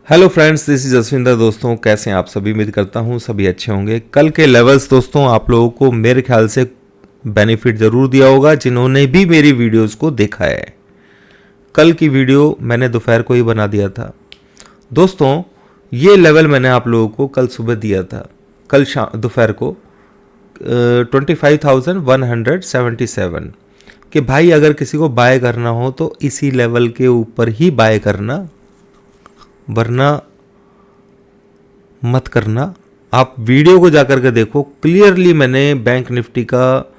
Hello friends, this is Jaswinder. दोस्तों कैसे हैं आप सभी? उम्मीद करता हूं सभी अच्छे होंगे। कल के लेवल्स दोस्तों आप लोगों को मेरे ख्याल से बेनिफिट ज़रूर दिया होगा जिन्होंने भी मेरी वीडियोस को देखा है। कल की वीडियो मैंने दोपहर को ही बना दिया था दोस्तों। ये लेवल मैंने आप लोगों को कल सुबह दिया था, कल शाम दोपहर को 25,177 कि भाई अगर किसी को बाय करना हो तो इसी लेवल के ऊपर ही बाय करना, वरना मत करना। आप वीडियो को जाकर के देखो, क्लियरली मैंने बैंक निफ्टी का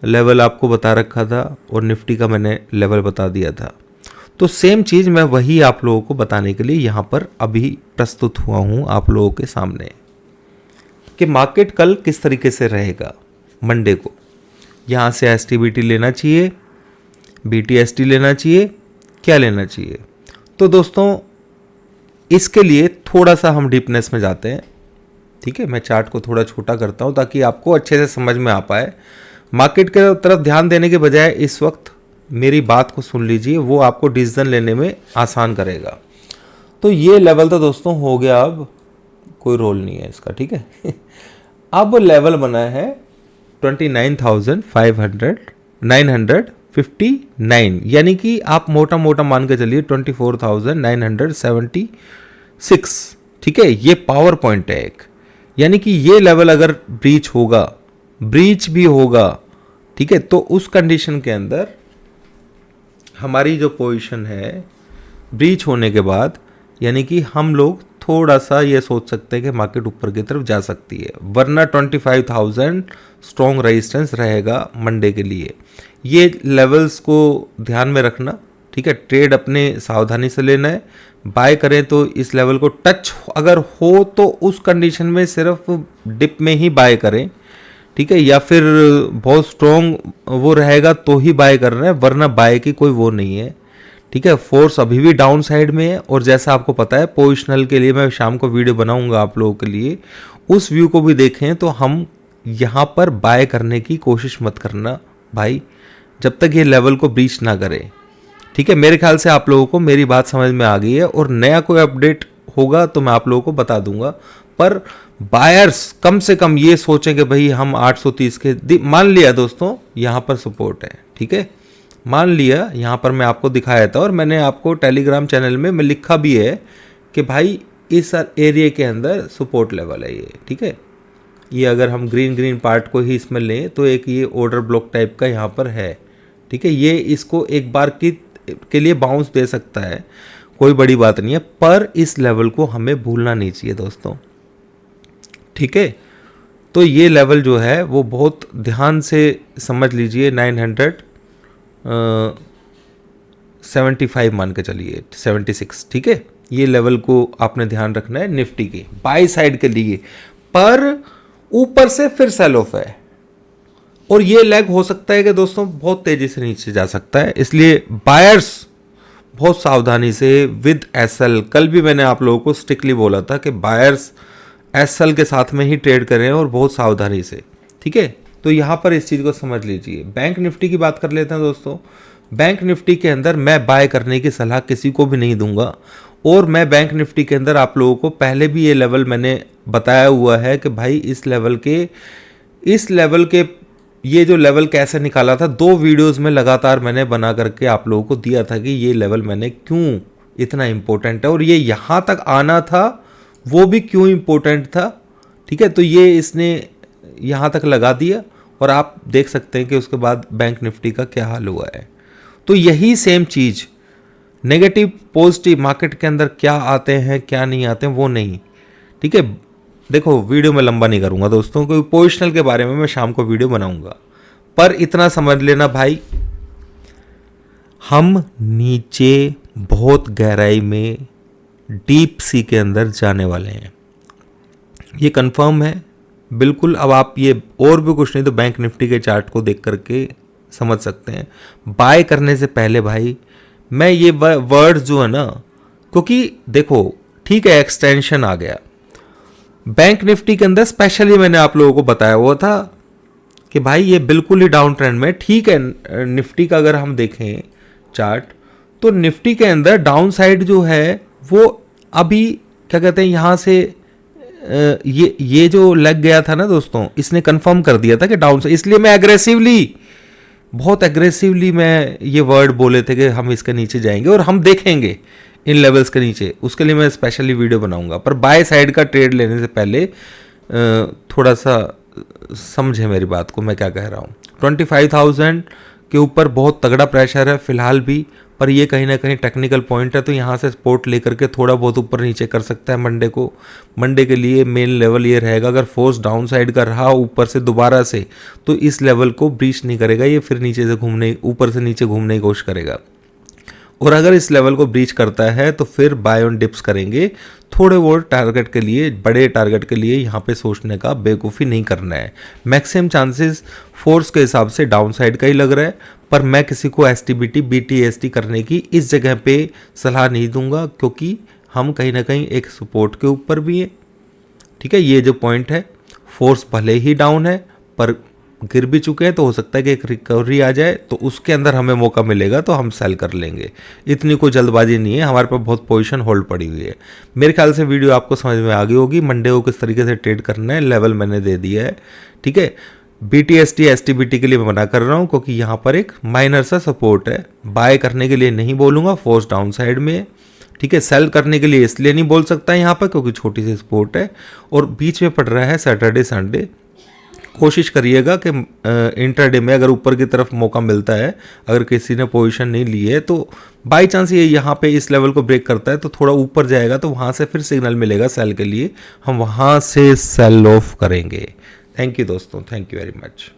लेवल आपको बता रखा था और निफ्टी का मैंने लेवल बता दिया था। तो सेम चीज़ मैं वही आप लोगों को बताने के लिए यहाँ पर अभी प्रस्तुत हुआ हूँ आप लोगों के सामने कि मार्केट कल किस तरीके से रहेगा। मंडे को यहाँ से STBT लेना चाहिए, BTST लेना चाहिए, क्या लेना चाहिए। तो दोस्तों इसके लिए थोड़ा सा हम डीपनेस में जाते हैं, ठीक है। मैं चार्ट को थोड़ा छोटा करता हूं ताकि आपको अच्छे से समझ में आ पाए। मार्केट के तरफ ध्यान देने के बजाय इस वक्त मेरी बात को सुन लीजिए, वो आपको डिसीजन लेने में आसान करेगा। तो ये लेवल तो दोस्तों हो गया, अब कोई रोल नहीं है इसका, ठीक है। अब लेवल बना है 29,959, यानी कि आप मोटा मोटा मान के चलिए 24,976, ठीक है। ये पावर पॉइंट है एक, यानी कि ये लेवल अगर ब्रीच होगा, ब्रीच भी होगा, ठीक है, तो उस कंडीशन के अंदर हमारी जो पोजीशन है ब्रीच होने के बाद, यानी कि हम लोग थोड़ा सा ये सोच सकते हैं कि मार्केट ऊपर की तरफ जा सकती है, वरना 25,000 स्ट्रॉन्ग रेजिस्टेंस रहेगा मंडे के लिए। ये लेवल्स को ध्यान में रखना, ठीक है। ट्रेड अपने सावधानी से लेना है। बाय करें तो इस लेवल को टच अगर हो तो उस कंडीशन में सिर्फ डिप में ही बाय करें, ठीक है, या फिर बहुत स्ट्रॉन्ग वो रहेगा तो ही बाय कर रहे हैं, वरना बाय की कोई वो नहीं है, ठीक है। फोर्स अभी भी डाउन साइड में है और जैसा आपको पता है पोजिशनल के लिए मैं शाम को वीडियो बनाऊंगा आप लोगों के लिए, उस व्यू को भी देखें। तो हम यहाँ पर बाय करने की कोशिश मत करना भाई, जब तक ये लेवल को ब्रीच ना करे, ठीक है। मेरे ख्याल से आप लोगों को मेरी बात समझ में आ गई है और नया कोई अपडेट होगा तो मैं आप लोगों को बता दूंगा। पर बायर्स कम से कम ये सोचें कि भाई हम 830 के मान लिया दोस्तों यहाँ पर सपोर्ट है, ठीक है, मान लिया यहाँ पर मैं आपको दिखाया था और मैंने आपको टेलीग्राम चैनल में मैं लिखा भी है कि भाई इस एरिया के अंदर सपोर्ट लेवल है ये, ठीक है। ये अगर हम ग्रीन पार्ट को ही इसमें लें तो एक ये ऑर्डर ब्लॉक टाइप का यहाँ पर है, ठीक है। ये इसको एक बार के लिए बाउंस दे सकता है, कोई बड़ी बात नहीं है, पर इस लेवल को हमें भूलना नहीं चाहिए दोस्तों, ठीक है। तो ये लेवल जो है वो बहुत ध्यान से समझ लीजिए, 975 मान के चलिए 76, ठीक है। ये लेवल को आपने ध्यान रखना है निफ्टी के बाई साइड के लिए। पर ऊपर से फिर सेल ऑफ है और ये लेग हो सकता है कि दोस्तों बहुत तेजी से नीचे जा सकता है, इसलिए बायर्स बहुत सावधानी से विद SL, कल भी मैंने आप लोगों को स्ट्रिक्टली बोला था कि बायर्स SL के साथ में ही ट्रेड करें और बहुत सावधानी से, ठीक है। तो यहाँ पर इस चीज़ को समझ लीजिए। बैंक निफ्टी की बात कर लेते हैं दोस्तों। बैंक निफ्टी के अंदर मैं बाय करने की सलाह किसी को भी नहीं दूंगा और मैं बैंक निफ्टी के अंदर आप लोगों को पहले भी ये लेवल मैंने बताया हुआ है कि भाई इस लेवल के ये जो लेवल कैसे निकाला था, 2 वीडियोस में लगातार मैंने बना करके आप लोगों को दिया था कि ये लेवल मैंने क्यों इतना इम्पोर्टेंट है और ये यहाँ तक आना था वो भी क्यों इम्पोर्टेंट था, ठीक है। तो ये इसने यहाँ तक लगा दिया और आप देख सकते हैं कि उसके बाद बैंक निफ्टी का क्या हाल हुआ है। तो यही सेम चीज़ नेगेटिव पॉजिटिव मार्केट के अंदर क्या आते हैं क्या नहीं आते हैं वो नहीं, ठीक है। देखो वीडियो में लंबा नहीं करूंगा दोस्तों, क्योंकि पोजिशनल के बारे में मैं शाम को वीडियो बनाऊंगा। पर इतना समझ लेना भाई, हम नीचे बहुत गहराई में डीप सी के अंदर जाने वाले हैं, ये कंफर्म है बिल्कुल। अब आप ये और भी कुछ नहीं तो बैंक निफ्टी के चार्ट को देख करके समझ सकते हैं। बाय करने से पहले भाई मैं ये वर्ड्स जो है ना, क्योंकि देखो ठीक है एक्सटेंशन आ गया बैंक निफ्टी के अंदर, स्पेशली मैंने आप लोगों को बताया हुआ था कि भाई ये बिल्कुल ही डाउन ट्रेंड में, ठीक है। निफ्टी का अगर हम देखें चार्ट तो निफ्टी के अंदर डाउन साइड जो है वो अभी क्या कहते हैं यहाँ से ये जो लग गया था ना दोस्तों, इसने कंफर्म कर दिया था कि डाउन साइड, इसलिए मैं बहुत एग्रेसिवली मैं ये वर्ड बोले थे कि हम इसके नीचे जाएंगे और हम देखेंगे इन लेवल्स के नीचे, उसके लिए मैं स्पेशली वीडियो बनाऊंगा। पर बाय साइड का ट्रेड लेने से पहले थोड़ा सा समझे मेरी बात को, मैं क्या कह रहा हूँ। 25,000 के ऊपर बहुत तगड़ा प्रेशर है फिलहाल भी, पर ये कहीं ना कहीं टेक्निकल पॉइंट है, तो यहाँ से सपोर्ट लेकर के थोड़ा बहुत ऊपर नीचे कर सकता है मंडे को। मंडे के लिए मेन लेवल ये रहेगा, अगर फोर्स डाउन साइड का रहा ऊपर से दोबारा से, तो इस लेवल को ब्रीच नहीं करेगा, ये फिर नीचे से घूमने, ऊपर से नीचे घूमने की कोशिश करेगा। और अगर इस लेवल को ब्रीच करता है तो फिर बाय ऑन डिप्स करेंगे। थोड़े बहुत टारगेट के लिए, बड़े टारगेट के लिए यहाँ पे सोचने का बेवकूफ़ी नहीं करना है। मैक्सिमम चांसेस फोर्स के हिसाब से डाउन साइड का ही लग रहा है, पर मैं किसी को STBT BTST करने की इस जगह पे सलाह नहीं दूंगा, क्योंकि हम कहीं ना कहीं एक सपोर्ट के ऊपर भी हैं। ठीक है, ये जो पॉइंट है, फोर्स भले ही डाउन है पर गिर भी चुके हैं, तो हो सकता है कि एक रिकवरी आ जाए, तो उसके अंदर हमें मौका मिलेगा तो हम सेल कर लेंगे। इतनी कोई जल्दबाजी नहीं है, हमारे पास बहुत पोजीशन होल्ड पड़ी हुई है। मेरे ख्याल से वीडियो आपको समझ में आ गई होगी, मंडे को किस तरीके से ट्रेड करना है, लेवल मैंने दे दिया है। ठीक है, BTST STBT के लिए मैं मना कर रहा हूँ, क्योंकि यहाँ पर एक माइनर सा सपोर्ट है। बाय करने के लिए नहीं बोलूँगा, फोर्स डाउन साइड में है। ठीक है, सेल करने के लिए इसलिए नहीं बोल सकता यहाँ पर क्योंकि छोटी सी सपोर्ट है और बीच में पड़ रहा है सैटरडे संडे। कोशिश करिएगा कि इंट्राडे में अगर ऊपर की तरफ मौका मिलता है, अगर किसी ने पोजीशन नहीं ली है, तो बाई चांस ये यहाँ पे इस लेवल को ब्रेक करता है तो थोड़ा ऊपर जाएगा, तो वहाँ से फिर सिग्नल मिलेगा सेल के लिए, हम वहाँ से सेल ऑफ करेंगे। थैंक यू दोस्तों, थैंक यू वेरी मच।